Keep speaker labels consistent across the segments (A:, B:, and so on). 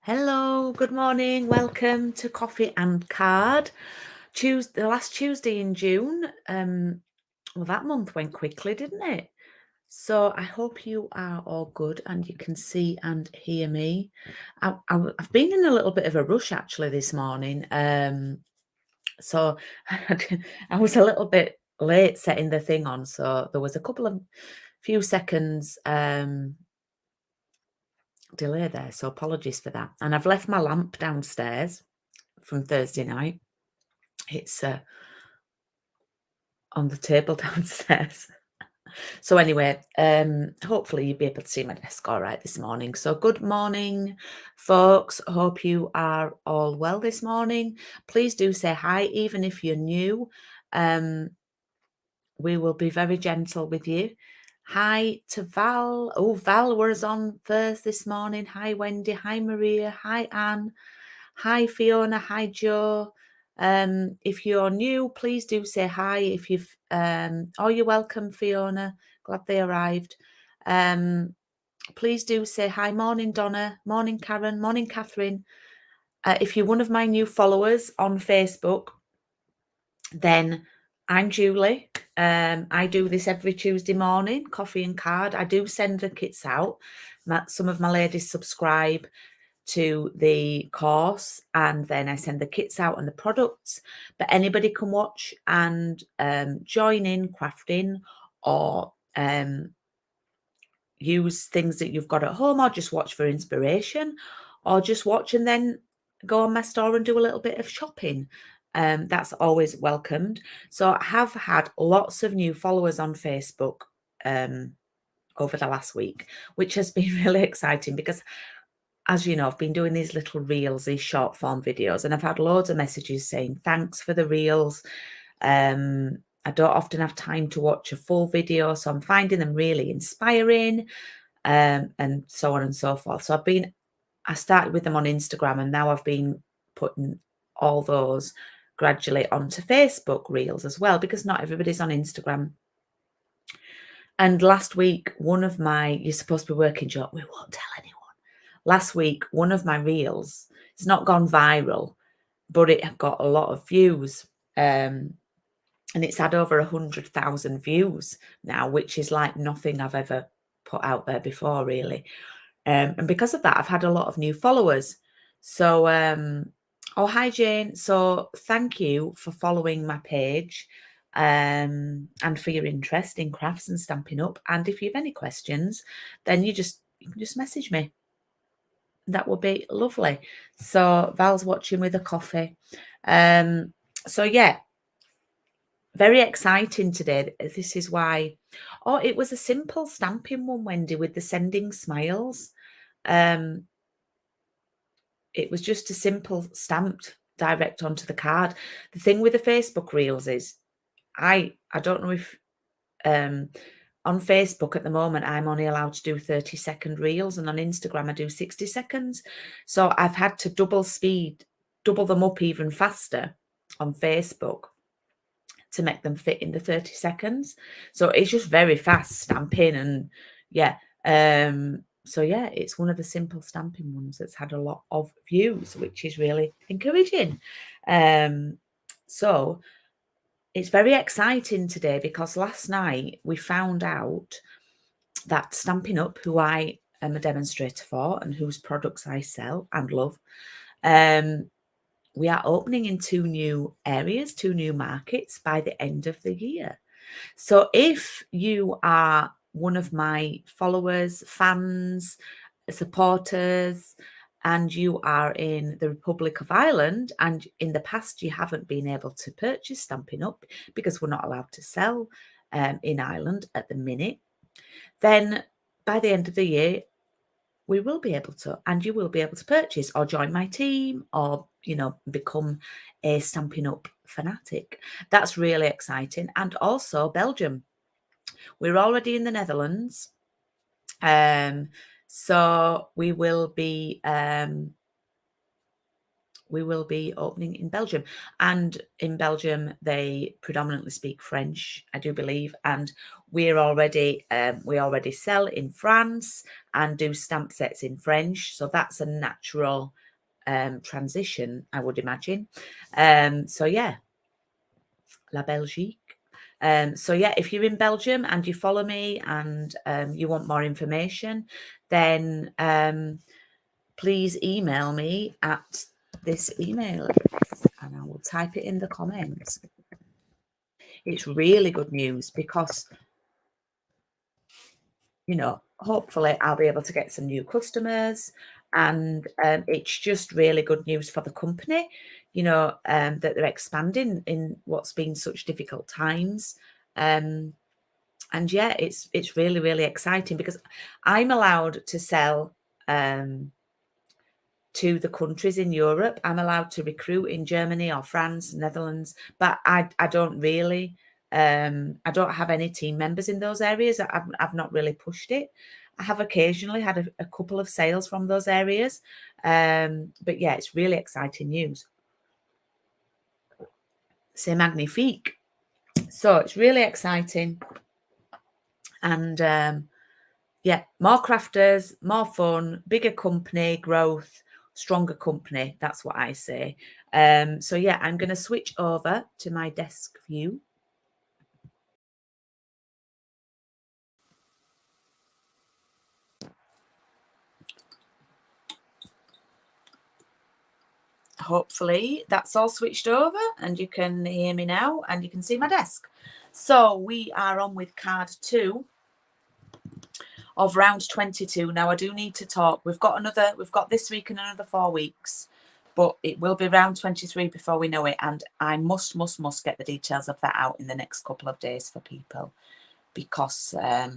A: Hello, good morning. Welcome to Coffee and Card. The last Tuesday in June. Well, that month went quickly, didn't it? So I hope you are all good and you can see and hear me. I've been in a little bit of a rush actually this morning. So I was a little bit late setting the thing on. So there was a few seconds delay there. So apologies for that. And I've left my lamp downstairs from Thursday night. It's on the table downstairs. So anyway, hopefully you'll be able to see my desk all right this morning. So good morning, folks. Hope you are all well this morning. Please do say hi, even if you're new. We will be very gentle with you. Hi to Val. Oh, Val was on first this morning. Hi, Wendy. Hi, Maria. Hi, Anne. Hi, Fiona. Hi, Joe. If you're new, please do say hi. If you've you're welcome, Fiona. Glad they arrived. Please do say hi. Morning, Donna. Morning, Karen. Morning, Catherine. If you're one of my new followers on Facebook, then I'm Julie. I do this every Tuesday morning, coffee and card. I do send the kits out. Some of my ladies subscribe to the course and then I send the kits out and the products, but anybody can watch and join in crafting or use things that you've got at home or just watch for inspiration or just watch and then go on my store and do a little bit of shopping. That's always welcomed. So I have had lots of new followers on Facebook over the last week, which has been really exciting because, as you know, I've been doing these little reels, these short form videos, and I've had loads of messages saying thanks for the reels. I don't often have time to watch a full video, so I'm finding them really inspiring, and so on and so forth. So I started with them on Instagram, and now I've been putting all those gradually onto Facebook reels as well, because not everybody's on Instagram. And last week, you're supposed to be working, Joe, we won't tell anyone. Last week, one of my reels, it's not gone viral, but it got a lot of views. And it's had over 100,000 views now, which is like nothing I've ever put out there before, really. And because of that, I've had a lot of new followers. So, oh, hi, Jane. So thank you for following my page and for your interest in crafts and Stampin' Up. And if you have any questions, then you can just message me. That would be lovely. So Val's watching with a coffee. So yeah, very exciting today. This is why. Oh, it was a simple stamping one, Wendy, with the sending smiles. It was just a simple stamped direct onto the card. The thing with the Facebook reels is I don't know if on Facebook at the moment, I'm only allowed to do 30-second reels, and on Instagram, I do 60 seconds. So I've had to double them up even faster on Facebook to make them fit in the 30 seconds. So it's just very fast stamping and yeah. So yeah, it's one of the simple stamping ones that's had a lot of views, which is really encouraging. So it's very exciting today because last night we found out that Stampin' Up, who I am a demonstrator for and whose products I sell and love, we are opening in 2 new areas, 2 new markets by the end of the year. So if you are one of my followers, fans, supporters, and you are in the Republic of Ireland, and in the past you haven't been able to purchase Stampin' Up because we're not allowed to sell in Ireland at the minute, then by the end of the year, we will be able to, and you will be able to purchase or join my team or, become a Stampin' Up fanatic. That's really exciting. And also Belgium. We're already in the Netherlands. So we will be we will be opening in Belgium. And in Belgium, they predominantly speak French, I do believe. And we already sell in France and do stamp sets in French. So that's a natural transition, I would imagine. So yeah, La Belgique. So yeah, if you're in Belgium and you follow me and you want more information, then please email me at this email address and I will type it in the comments. It's really good news because, you know, hopefully I'll be able to get some new customers, and it's just really good news for the company, you know, that they're expanding in what's been such difficult times. And yeah, it's really, really exciting because I'm allowed to sell to the countries in Europe. I'm allowed to recruit in Germany or France, Netherlands, but I don't really, I don't have any team members in those areas. I've not really pushed it. I have occasionally had a couple of sales from those areas. But yeah, it's really exciting news. C'est magnifique. So it's really exciting. And yeah, more crafters, more fun, bigger company, growth, stronger company. That's what I say. So yeah, I'm going to switch over to my desk view. Hopefully that's all switched over and you can hear me now and you can see my desk. So we are on with card 2 of round 22. Now I do need to talk. We've got this week and another 4 weeks, but it will be round 23 before we know it. And I must get the details of that out in the next couple of days for people, because I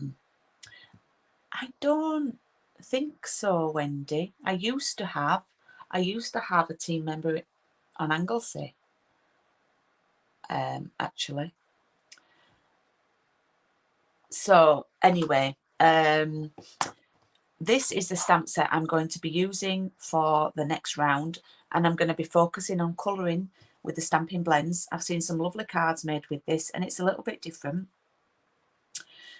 A: don't think so, Wendy. I used to have a team member on Anglesey, actually. So anyway, this is the stamp set I'm going to be using for the next round, and I'm going to be focusing on colouring with the Stampin' Blends. I've seen some lovely cards made with this, and it's a little bit different.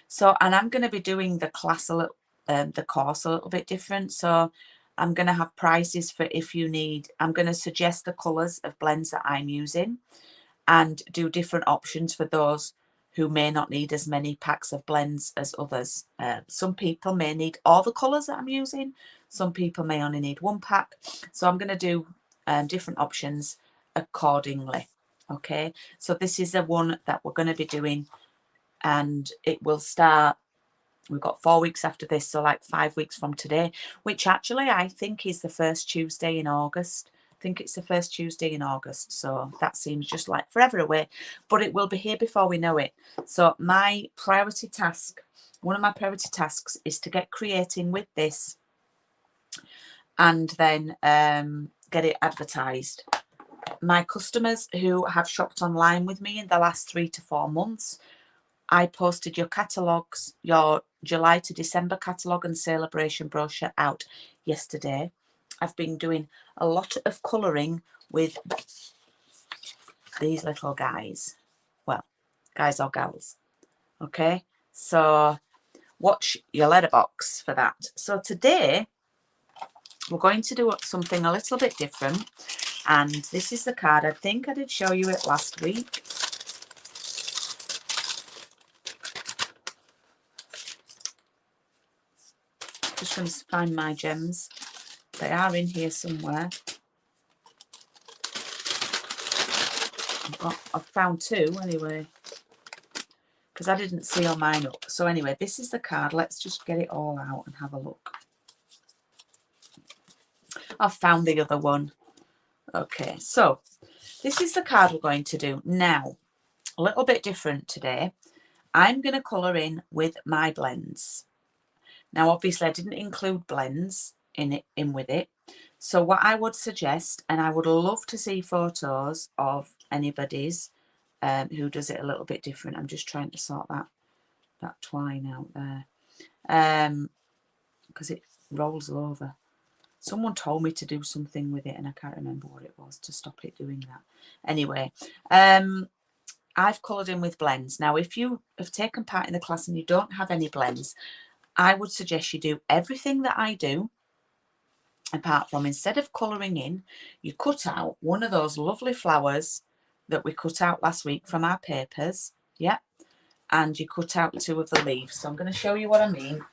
A: So, and I'm going to be doing the class the course a little bit different. So I'm going to have prices for if you need. I'm going to suggest the colours of blends that I'm using and do different options for those who may not need as many packs of blends as others. Some people may need all the colours that I'm using. Some people may only need 1 pack. So I'm going to do different options accordingly. Okay, so this is the one that we're going to be doing, and it will start. We've got 4 weeks after this, so like 5 weeks from today, which actually I think is the first Tuesday in August. I think it's the first Tuesday in August, so that seems just like forever away, but it will be here before we know it. So my priority task, one of my priority tasks, is to get creating with this and then get it advertised. My customers who have shopped online with me in the last 3 to 4 months, I posted your catalogues, your July to December catalogue and celebration brochure out yesterday. I've been doing a lot of colouring with these little guys. Well, guys or gals. Okay, so watch your letterbox for that. So today we're going to do something a little bit different. And this is the card. I think I did show you it last week. Just going to find my gems. They are in here somewhere. I've found 2 anyway, because I didn't seal mine up. So anyway, this is the card. Let's just get it all out and have a look. I've found the other one. Okay, so this is the card we're going to do. Now, a little bit different today. I'm going to colour in with my blends. Now, obviously, I didn't include blends in with it. So what I would suggest, and I would love to see photos of anybody's who does it a little bit different. I'm just trying to sort that twine out there because it rolls over. Someone told me to do something with it and I can't remember what it was to stop it doing that. Anyway, I've coloured in with blends. Now, if you have taken part in the class and you don't have any blends, I would suggest you do everything that I do, apart from instead of colouring in, you cut out one of those lovely flowers that we cut out last week from our papers, yeah, and you cut out 2 of the leaves. So I'm going to show you what I mean.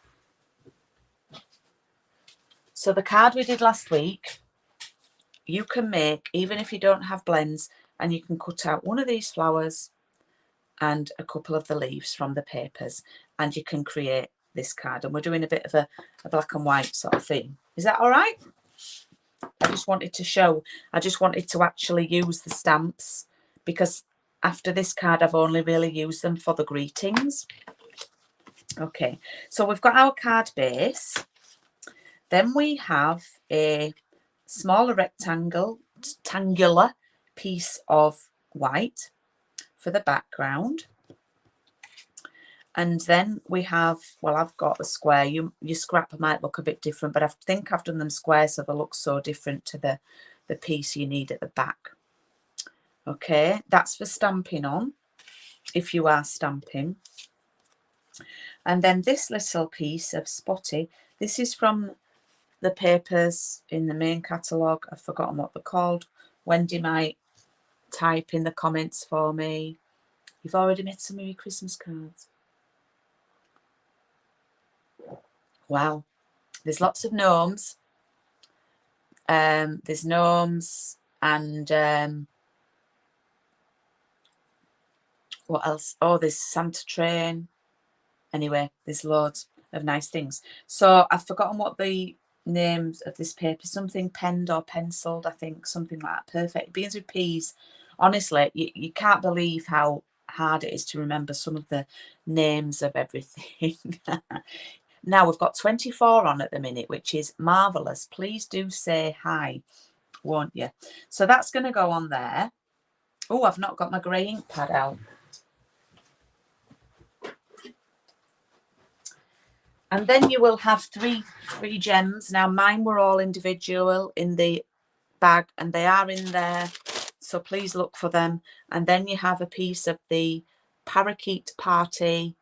A: So the card we did last week, you can make, even if you don't have blends, and you can cut out one of these flowers and a couple of the leaves from the papers, and you can create this card. And we're doing a bit of a black and white sort of thing. Is that all right? I just wanted to show, I just wanted to actually use the stamps, because after this card I've only really used them for the greetings. Okay, so we've got our card base. Then we have a smaller rectangular piece of white for the background. And then we have, well, I've got a square. Your scrap might look a bit different, but I think I've done them square so they look so different to the piece you need at the back. Okay, that's for stamping on, if you are stamping. And then this little piece of spotty, this is from the papers in the main catalogue. I've forgotten what they're called. Wendy might type in the comments for me. You've already made some of your Christmas cards. Wow, there's lots of gnomes. There's gnomes and what else? Oh, there's Santa Train. Anyway, there's loads of nice things. So I've forgotten what the names of this paper, something penned or penciled, I think, something like that. Perfect. It begins with P's. Honestly, you can't believe how hard it is to remember some of the names of everything. Now we've got 24 on at the minute, which is marvellous. Please do say hi, won't you? So that's going to go on there. Oh, I've not got my grey ink pad out. And then you will have three gems. Now mine were all individual in the bag and they are in there. So please look for them. And then you have a piece of the Parakeet Party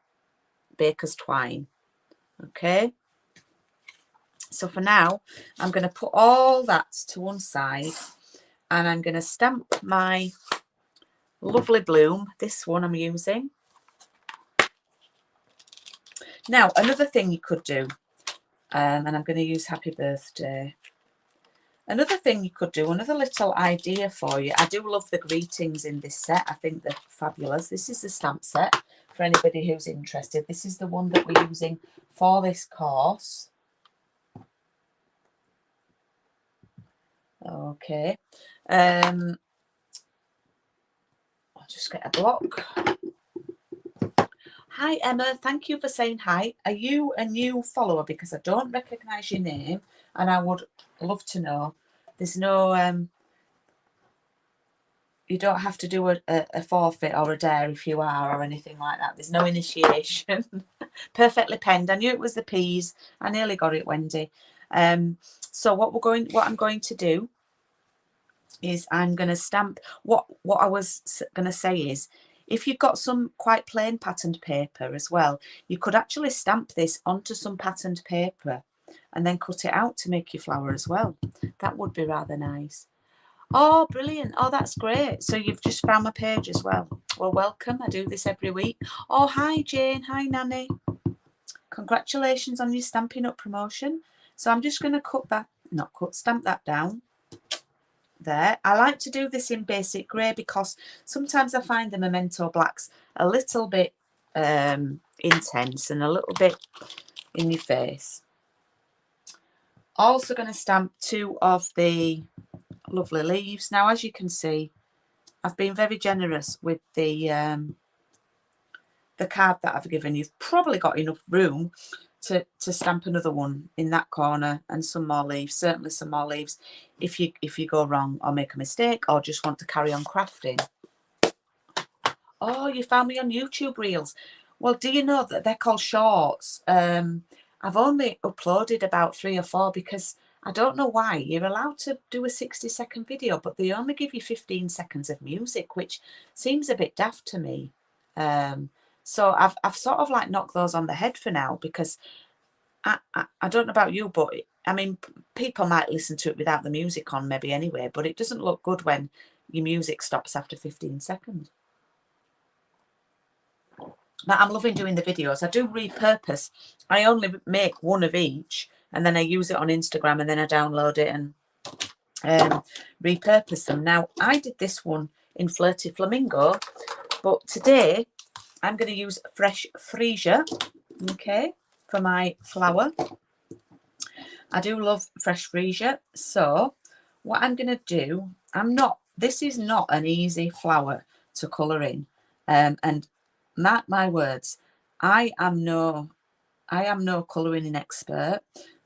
A: Baker's Twine. Okay. So for now, I'm going to put all that to one side and I'm going to stamp my lovely bloom. This one I'm using. Now, another thing you could do, and I'm going to use Happy Birthday. Another thing you could do, another little idea for you. I do love the greetings in this set. I think they're fabulous. This is the stamp set for anybody who's interested. This is the one that we're using for this course. Okay. I'll just get a block. Hi, Emma. Thank you for saying hi. Are you a new follower? Because I don't recognise your name and I would love to know. There's no... you don't have to do a forfeit or a dare if you are or anything like that. There's no initiation. Perfectly penned. I knew it was the P's. I nearly got it, Wendy. So what I'm going to do is I'm going to stamp. What I was going to say is, if you've got some quite plain patterned paper as well, you could actually stamp this onto some patterned paper and then cut it out to make your flower as well. That would be rather nice. Oh, brilliant. Oh, that's great. So you've just found my page as well. Well, welcome. I do this every week. Oh, hi, Jane. Hi, Nanny. Congratulations on your Stampin' Up promotion. So I'm just going to stamp that down. There. I like to do this in basic grey because sometimes I find the Memento blacks a little bit intense and a little bit in your face. Also going to stamp 2 of the lovely leaves. Now, as you can see, I've been very generous with the card that I've given. You've probably got enough room to stamp another one in that corner and some more leaves, certainly some more leaves if you go wrong or make a mistake or just want to carry on crafting. Oh, you found me on YouTube Reels. Well, do you know that they're called shorts? I've only uploaded about 3 or 4 because I don't know why. You're allowed to do a 60-second video, but they only give you 15 seconds of music, which seems a bit daft to me. So I've sort of like knocked those on the head for now, because I don't know about you, but I mean, people might listen to it without the music on maybe anyway, but it doesn't look good when your music stops after 15 seconds. But I'm loving doing the videos. I do repurpose. I only make one of each, and then I use it on Instagram, and then I download it and repurpose them. Now, I did this one in Flirty Flamingo, but today I'm going to use fresh freesia, okay, for my flower. I do love fresh freesia. So what I'm going to do, this is not an easy flower to colour in. And mark my words, I am no colouring expert.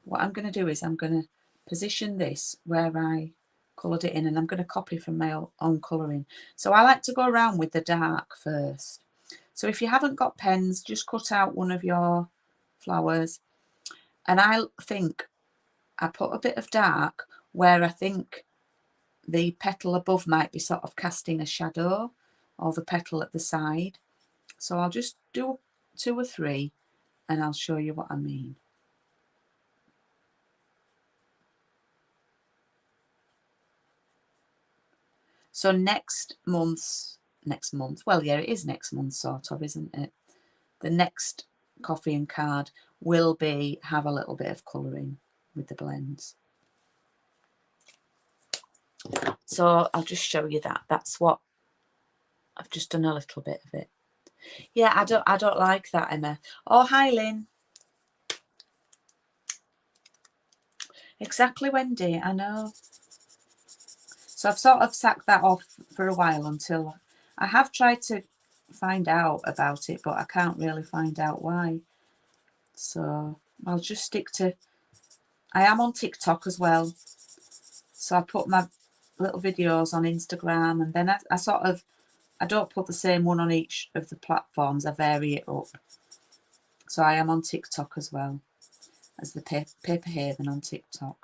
A: What I'm going to do is I'm going to position this where I coloured it in, and I'm going to copy from my own colouring. So I like to go around with the dark first. So if you haven't got pens, just cut out one of your flowers. And I think I put a bit of dark where I think the petal above might be sort of casting a shadow, or the petal at the side. So I'll just do 2 or 3 and I'll show you what I mean. So next month, well, yeah, it is next month sort of, isn't it? The next coffee and card will have a little bit of colouring with the blends. So I'll just show you that. That's what I've just done, a little bit of it. Yeah, I don't like that, Emma. Oh, hi, Lynn. Exactly, Wendy, I know. So I've sort of sacked that off for a while, until I have tried to find out about it, but I can't really find out why. So I'll just stick to, I am on TikTok as well. So I put my little videos on Instagram, and then I don't put the same one on each of the platforms. I vary it up. So I am on TikTok as well as the Paper Haven on TikTok.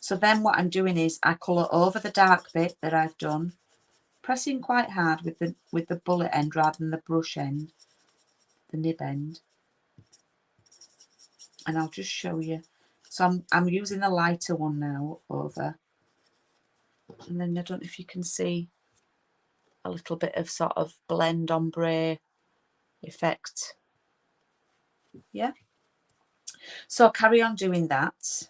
A: So then what I'm doing is I colour over the dark bit that I've done, pressing quite hard with the bullet end rather than the brush end, the nib end. And I'll just show you. So I'm using the lighter one now over. And then I don't know if you can see a little bit of sort of blend ombre effect. Yeah. So carry on doing that.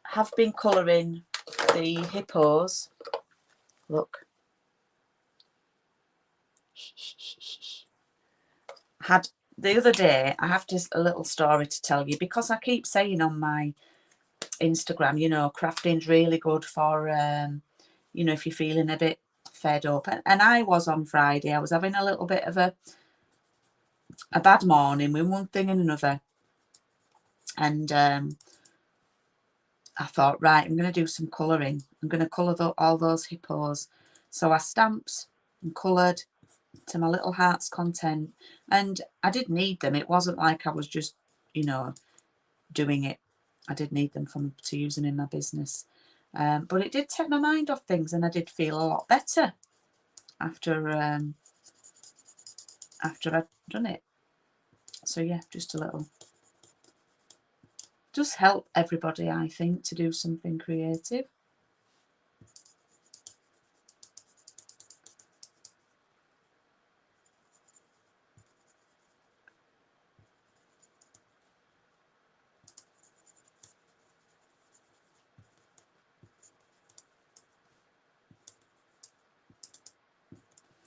A: Have been colouring the hippos. Look. Had the other day, I have just a little story to tell you, because I keep saying on my Instagram, you know, crafting's really good for, you know, if you're feeling a bit fed up. And I was on Friday. I was having a little bit of a bad morning with one thing and another. And I thought, right, I'm going to do some colouring. I'm going to colour all those hippos. So I stamped and coloured to my little heart's content. And I did need them. It wasn't like I was just, you know, doing it. I did need them to use them in my business. But it did take my mind off things, and I did feel a lot better after I'd done it. So yeah, just a little. Just help everybody, I think, to do something creative.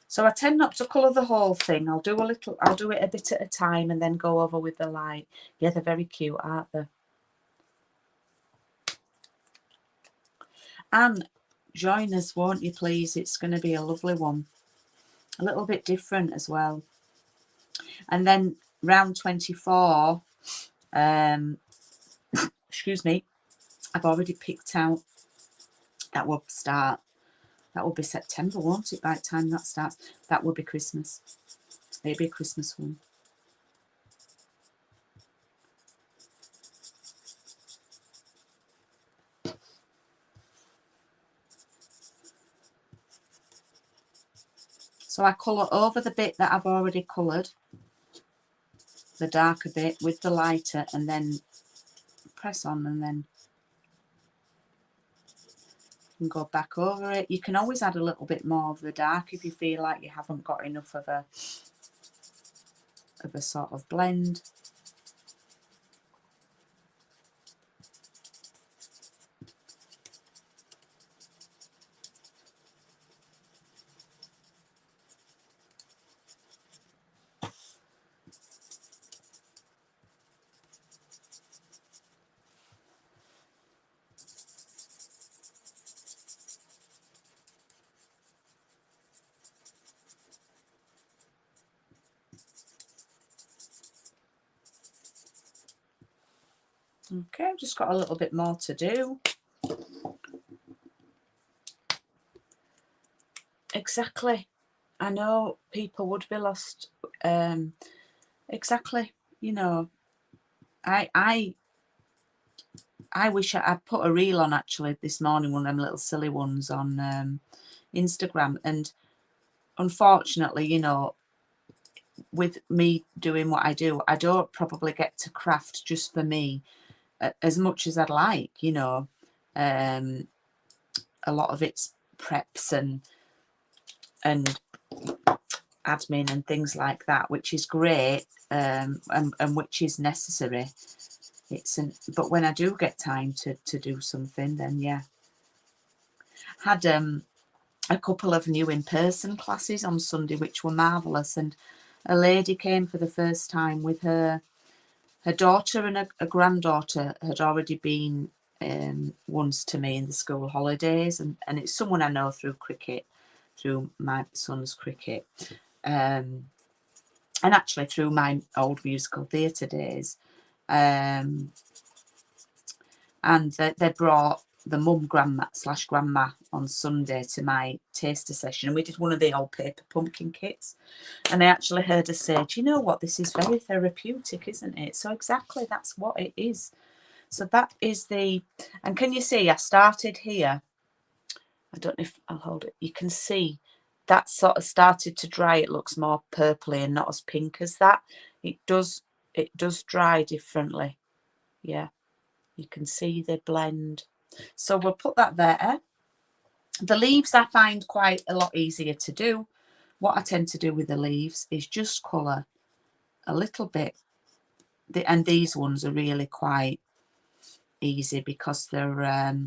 A: So I tend not to colour the whole thing. I'll do it a bit at a time and then go over with the light. Yeah, they're very cute, aren't they? And join us, won't you, please? It's going to be a lovely one. A little bit different as well. And then round 24, excuse me, I've already picked out, that will start. That will be September, won't it, by the time that starts? That will be Christmas. It'll be a Christmas one. So I colour over the bit that I've already coloured, the darker bit with the lighter, and then press on, and then you can go back over it. You can always add a little bit more of the dark if you feel like you haven't got enough of a sort of blend. Okay, I've just got a little bit more to do. Exactly. I know people would be lost. Exactly. You know, I wish I put a reel on actually this morning, one of them little silly ones on Instagram, and unfortunately, you know, with me doing what I do, I don't probably get to craft just for me as much as I'd like, you know. A lot of it's preps and admin and things like that, which is great, and which is necessary. But when I do get time to do something, then yeah. Had a couple of new in-person classes on Sunday, which were marvellous, and a lady came for the first time with her daughter, and a granddaughter had already been once to me in the school holidays, and it's someone I know through cricket, through my son's cricket, and actually through my old musical theatre days. And they brought the mum grandma on Sunday to my taster session, and we did one of the old paper pumpkin kits, and I actually heard her say, do you know what, this is very therapeutic, isn't it? So exactly, that's what it is. So that is and can you see I started here? I don't know if I'll hold it. You can see that sort of started to dry. It looks more purpley and not as pink as that. It does dry differently. Yeah, you can see the blend. So we'll put that there. The leaves I find quite a lot easier to do. What I tend to do with the leaves is just colour a little bit. And these ones are really quite easy because they're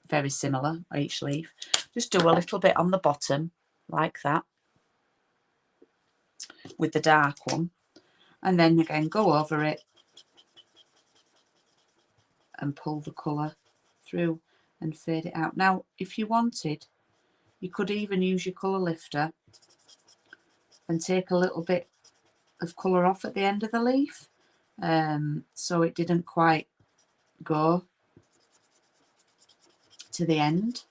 A: very similar, each leaf. Just do a little bit on the bottom like that with the dark one, and then again go over it and pull the colour through and fade it out. Now if you wanted, you could even use your colour lifter and take a little bit of colour off at the end of the leaf, so it didn't quite go to the end.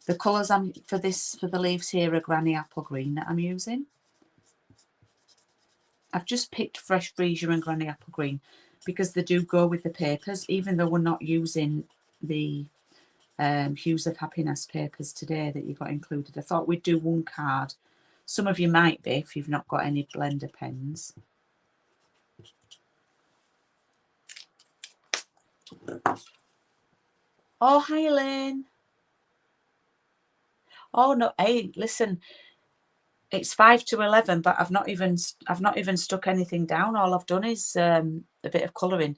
A: The colours for the leaves here are Granny Apple Green that I'm using. I've just picked Fresh Freesia and Granny Apple Green because they do go with the papers, even though we're not using the Hues of Happiness papers today that you got included. I thought we'd do one card. Some of you might be if you've not got any blender pens. Oh, hi Elaine. Oh no, hey, listen, it's 5 to 11, but I've not even stuck anything down. All I've done is a bit of colouring.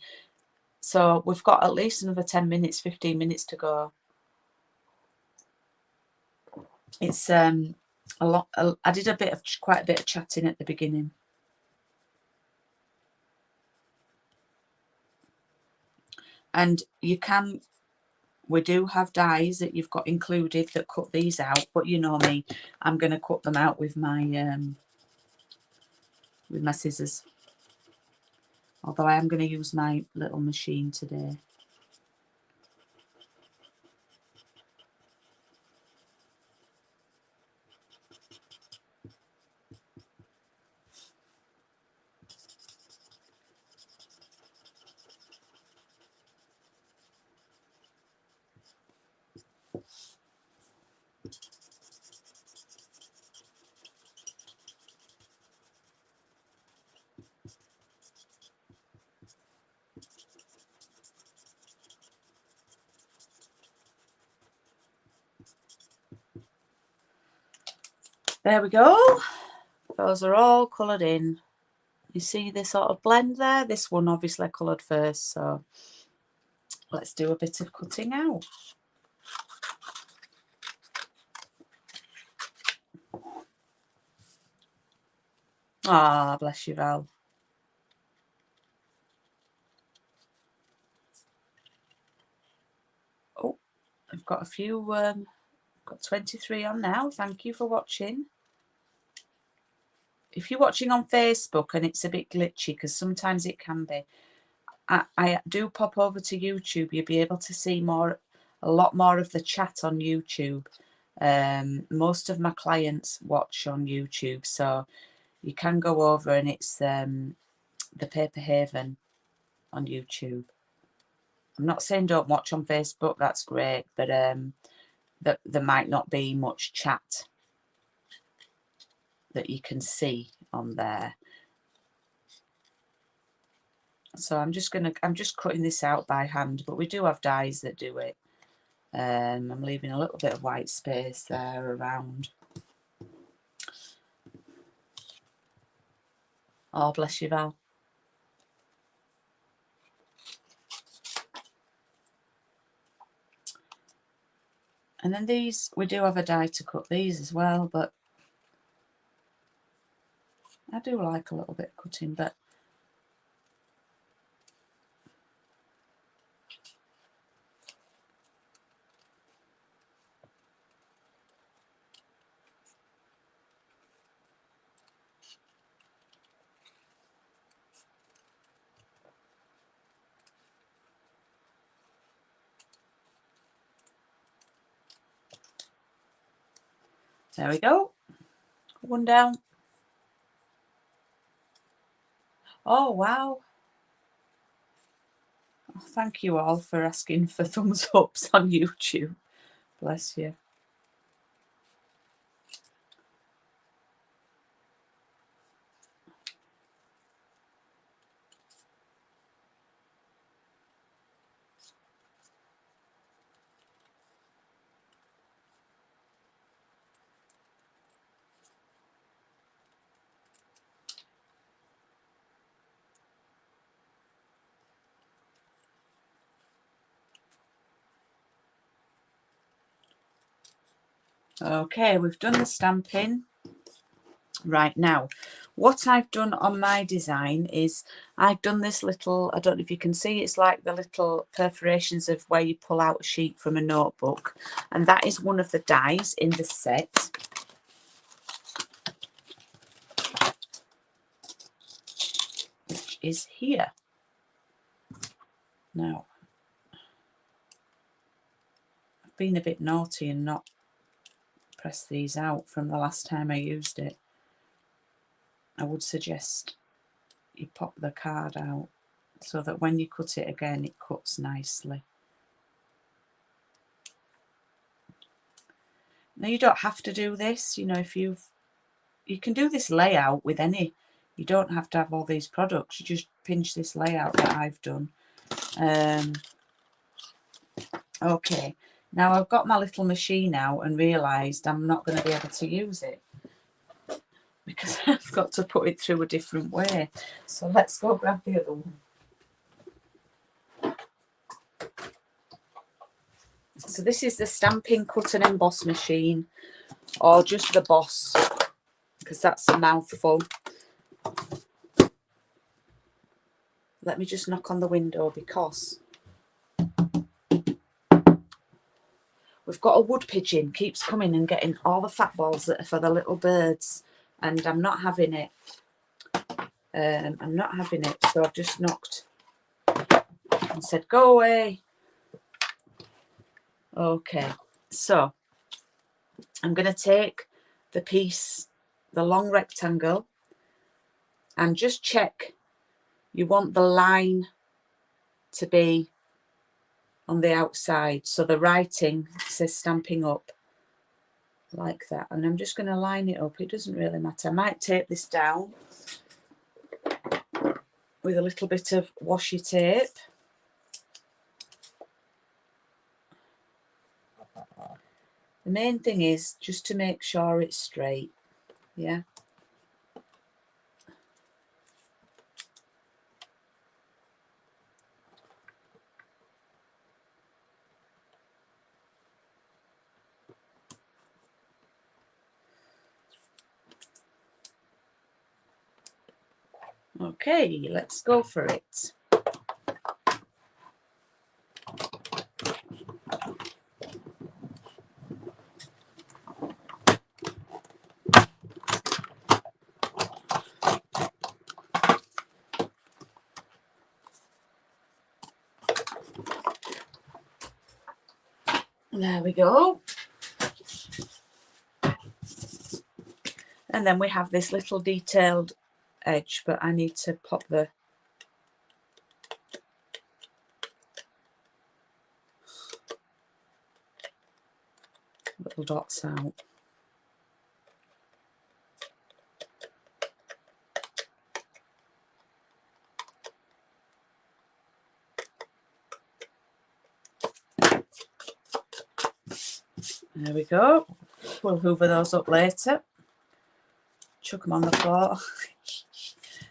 A: So we've got at least another 10 minutes, 15 minutes to go. It's a lot. I did quite a bit of chatting at the beginning. And we do have dies that you've got included that cut these out, but you know me, I'm going to cut them out with my scissors. Although I am going to use my little machine today. There we go. Those are all coloured in. You see this sort of blend there? This one obviously coloured first, so let's do a bit of cutting out. Ah, bless you, Val. Oh, I've got a few, got 23 on now. Thank you for watching. If you're watching on Facebook and it's a bit glitchy, because sometimes it can be, I do pop over to YouTube. You'll be able to see a lot more of the chat on YouTube. Most of my clients watch on YouTube, so you can go over and it's the Paper Haven on YouTube. I'm not saying don't watch on Facebook, that's great, but there might not be much chat that you can see on there. So I'm just cutting this out by hand, but we do have dies that do it. I'm leaving a little bit of white space there around. Oh, bless you, Val. And then these, we do have a die to cut these as well, but I do like a little bit of cutting, but there we go. One down. Oh, wow. Oh, thank you all for asking for thumbs ups on YouTube. Bless you. Okay, we've done the stamping. Right, now, what I've done on my design is I've done this little, I don't know if you can see, it's like the little perforations of where you pull out a sheet from a notebook. And that is one of the dies in the set. Which is here. Now, I've been a bit naughty and not pressed these out from the last time I used it. I would suggest you pop the card out so that when you cut it again, it cuts nicely. Now, you don't have to do this, you know, if you can do this layout with any, you don't have to have all these products, you just pinch this layout that I've done. Okay, now I've got my little machine out and realised I'm not going to be able to use it because I've got to put it through a different way. So let's go grab the other one. So this is the Stampin' Cut and Emboss machine, or just the Boss, because that's a mouthful. Let me just knock on the window because we've got a wood pigeon, keeps coming and getting all the fat balls that are for the little birds, and I'm not having it. I'm not having it, so I've just knocked and said, go away. Okay, so I'm going to take the piece, the long rectangle, and just check you want the line to be on the outside. So the writing says Stampin' Up like that. And I'm just going to line it up. It doesn't really matter. I might tape this down with a little bit of washi tape. The main thing is just to make sure it's straight. Yeah. Okay, let's go for it. There we go. And then we have this little detailed edge, but I need to pop the little dots out. There we go. We'll hoover those up later. Chuck them on the floor.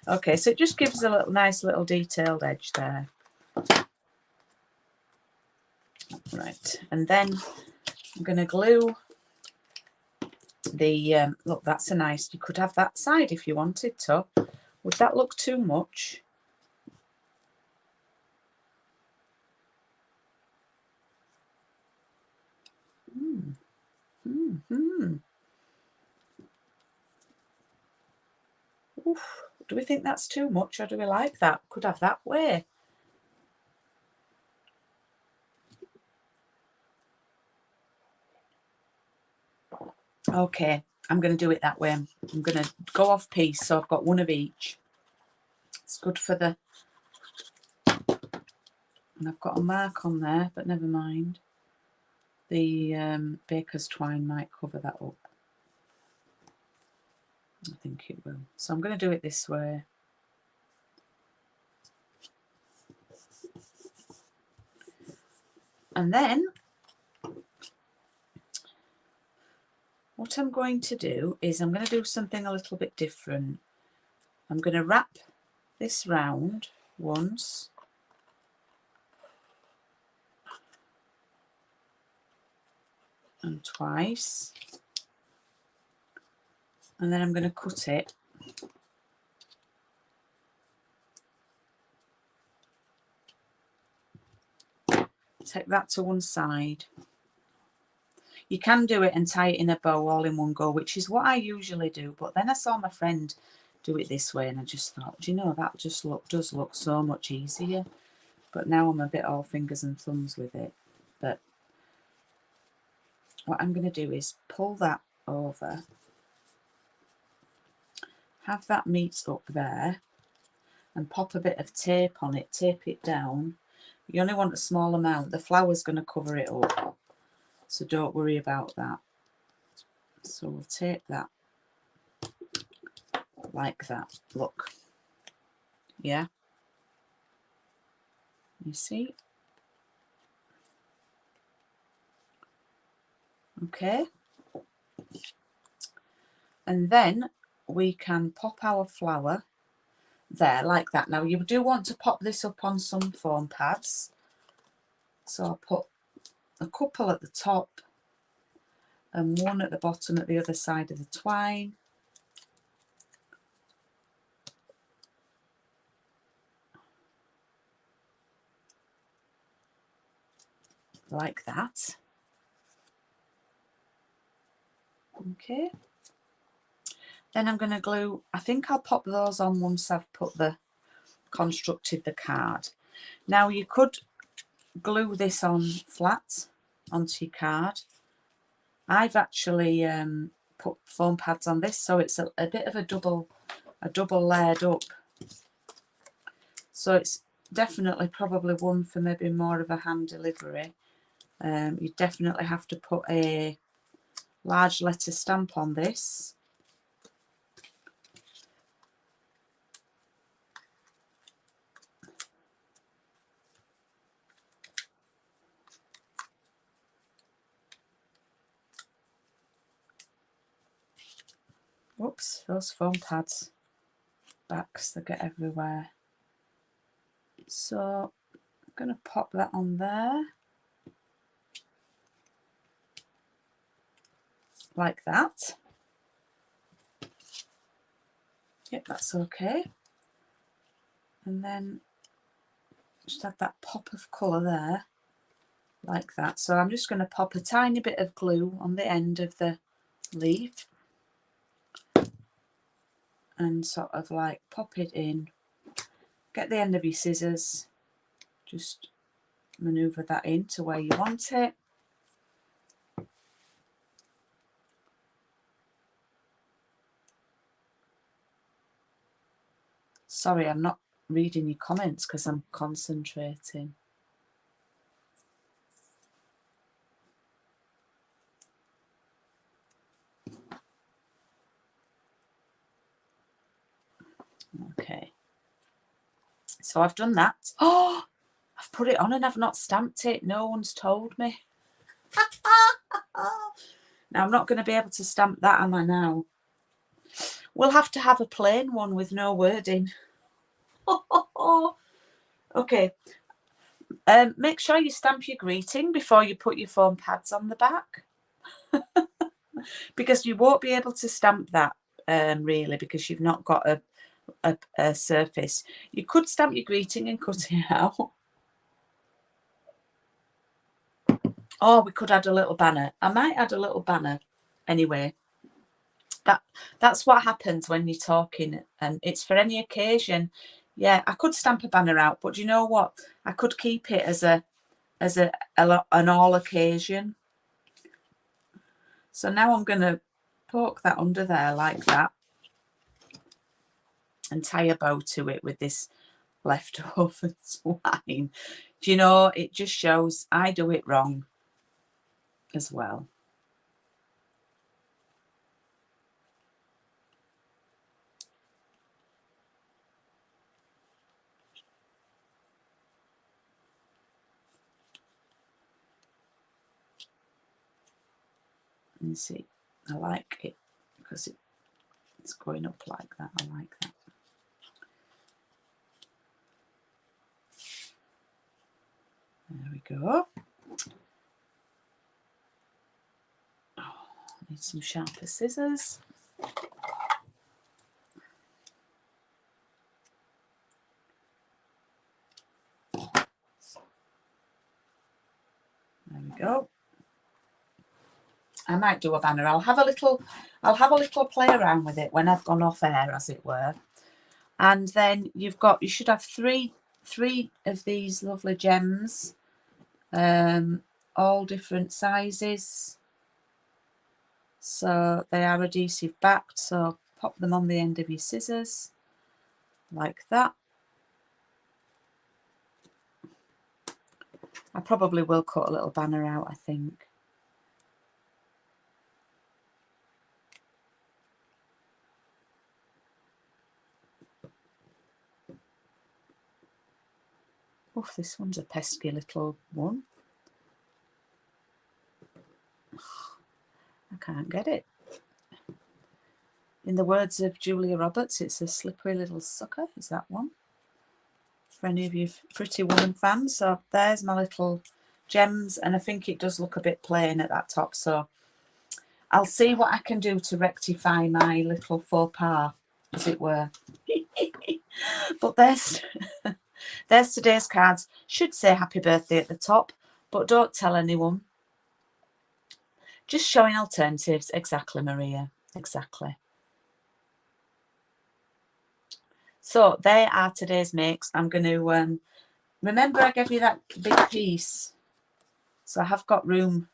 A: Okay, so it just gives a little nice little detailed edge there. Right, and then I'm going to glue the, look, that's a nice, you could have that side if you wanted to. Would that look too much? Oof. Do we think that's too much, or do we like that? Could have that way. Okay, I'm going to do it that way. I'm going to go off piece, so I've got one of each. It's good for the... And I've got a mark on there, but never mind. The baker's twine might cover that up. I think it will. So I'm going to do it this way. And then what I'm going to do is I'm going to do something a little bit different. I'm going to wrap this round once. And twice. And then I'm going to cut it. Take that to one side. You can do it and tie it in a bow all in one go, which is what I usually do. But then I saw my friend do it this way and I just thought, do you know, that just does look so much easier. But now I'm a bit all fingers and thumbs with it. But what I'm going to do is pull that over, have that meet up there, and pop a bit of tape on it, tape it down. You only want a small amount. The flour's going to cover it up, so don't worry about that. So we'll tape that like that. Look. Yeah? You see? Okay. And then we can pop our flour there like that. Now you do want to pop this up on some foam pads. So I'll put a couple at the top and one at the bottom at the other side of the twine. Like that. Okay. Then I'm going to glue, I think I'll pop those on once I've constructed the card. Now you could glue this on flat onto your card. I've actually put foam pads on this, so it's a bit of a double layered up. So it's definitely probably one for maybe more of a hand delivery. You definitely have to put a large letter stamp on this. Whoops, those foam pads backs, they get everywhere. So I'm going to pop that on there like that. Yep, that's okay. And then just have that pop of colour there like that. So I'm just going to pop a tiny bit of glue on the end of the leaf and sort of like pop it in. Get the end of your scissors, just manoeuvre that into where you want it. Sorry, I'm not reading your comments because I'm concentrating. Okay, so I've done that. Oh, I've put it on and I've not stamped it. No one's told me. Now I'm not going to be able to stamp that, am I now? We'll have to have a plain one with no wording. Okay. Make sure you stamp your greeting before you put your foam pads on the back. Because you won't be able to stamp that really, because you've not got a surface. You could stamp your greeting and cut it out. Or we could add a little banner. I might add a little banner anyway. That's what happens when you're talking, and it's for any occasion. Yeah, I could stamp a banner out, but you know what? I could keep it as an all occasion. So now I'm going to poke that under there like that and tie a bow to it with this leftover twine. Do you know, it just shows I do it wrong as well. And see, I like it because it's going up like that. I like that. There we go. Oh, need some sharper scissors. There we go. I might do a banner. I'll have a little play around with it when I've gone off air, as it were. And then you should have three of these lovely gems, all different sizes. So they are adhesive backed, so pop them on the end of your scissors like that. I probably will cut a little banner out, I think. Oof, this one's a pesky little one. I can't get it. In the words of Julia Roberts, it's a slippery little sucker. Is that one? For any of you Pretty Woman fans. So there's my little gems, and I think it does look a bit plain at that top. So I'll see what I can do to rectify my little faux pas, as it were. But there's today's cards. Should say happy birthday at the top, but don't tell anyone. Just showing alternatives. Exactly, Maria. Exactly. So there are today's makes. I'm going to remember I gave you that big piece. So I have got room.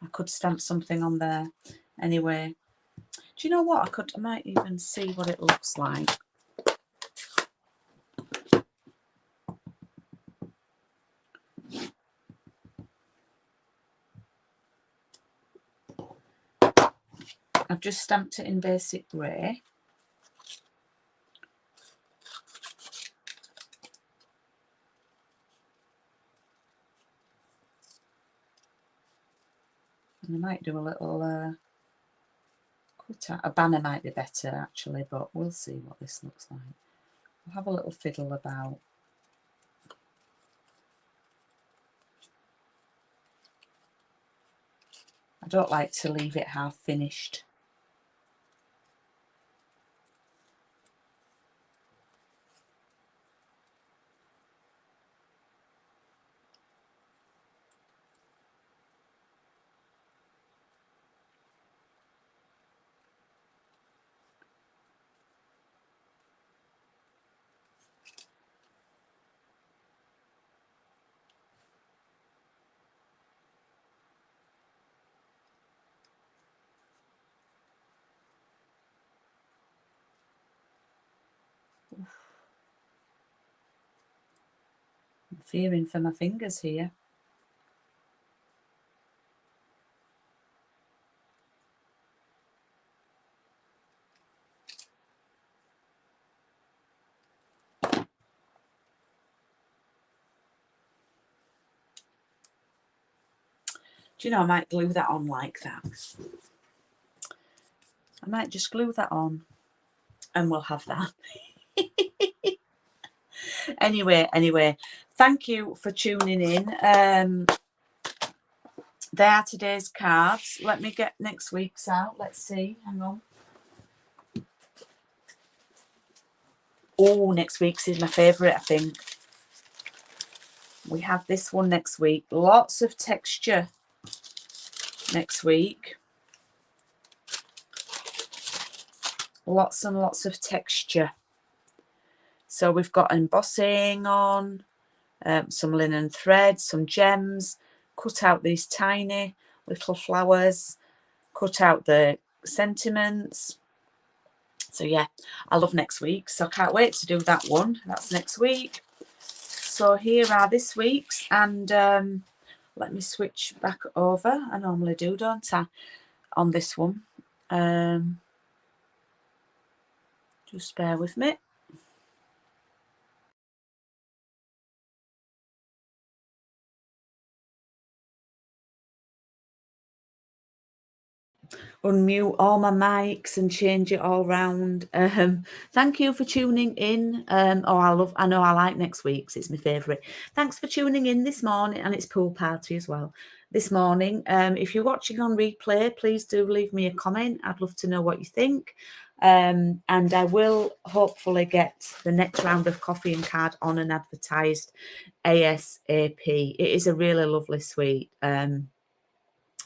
A: I could stamp something on there. Anyway, do you know what? I might even see what it looks like. I've just stamped it in basic grey. And I might do a little cut out. A banner might be better actually, but we'll see what this looks like. We'll have a little fiddle about. I don't like to leave it half finished. I'm fearing for my fingers here. Do you know, I might glue that on like that. I might just glue that on and we'll have that. Anyway, thank you for tuning in. They are today's cards. Let me get next week's out. Let's see. Hang on. Oh, next week's is my favourite, I think. We have this one next week. Lots of texture next week. Lots and lots of texture. So we've got embossing on, some linen thread, some gems. Cut out these tiny little flowers. Cut out the sentiments. So yeah, I love next week. So I can't wait to do that one. That's next week. So here are this week's, and let me switch back over. I normally do, don't I, on this one. Just bear with me. Unmute all my mics and change it all round. Thank you for tuning in. I know I like next week's. It's my favourite. Thanks for tuning in this morning, and it's pool party as well this morning. If you're watching on replay, please do leave me a comment. I'd love to know what you think. And I will hopefully get the next round of coffee and card on and advertised ASAP. It is a really lovely sweet.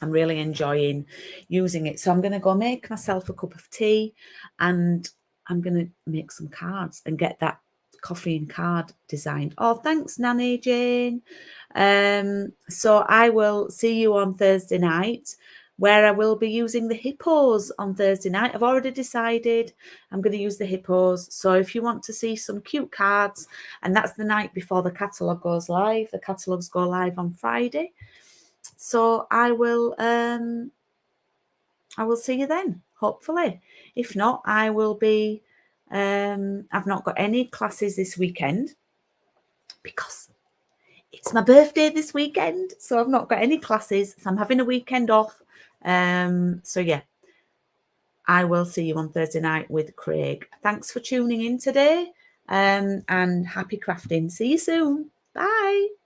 A: I'm really enjoying using it. So I'm going to go make myself a cup of tea and I'm going to make some cards and get that coffee and card designed. Oh, thanks, Nanny Jane. So I will see you on Thursday night, where I will be using the hippos on Thursday night. I've already decided I'm going to use the hippos. So if you want to see some cute cards, and that's the night before the catalogue goes live. The catalogues go live on Friday. So I will see you then, hopefully. If not, I will be I've not got any classes this weekend because it's my birthday this weekend, so I've not got any classes, so I'm having a weekend off. So yeah, I will see you on Thursday night with Craig. Thanks for tuning in today, and happy crafting. See you soon. Bye.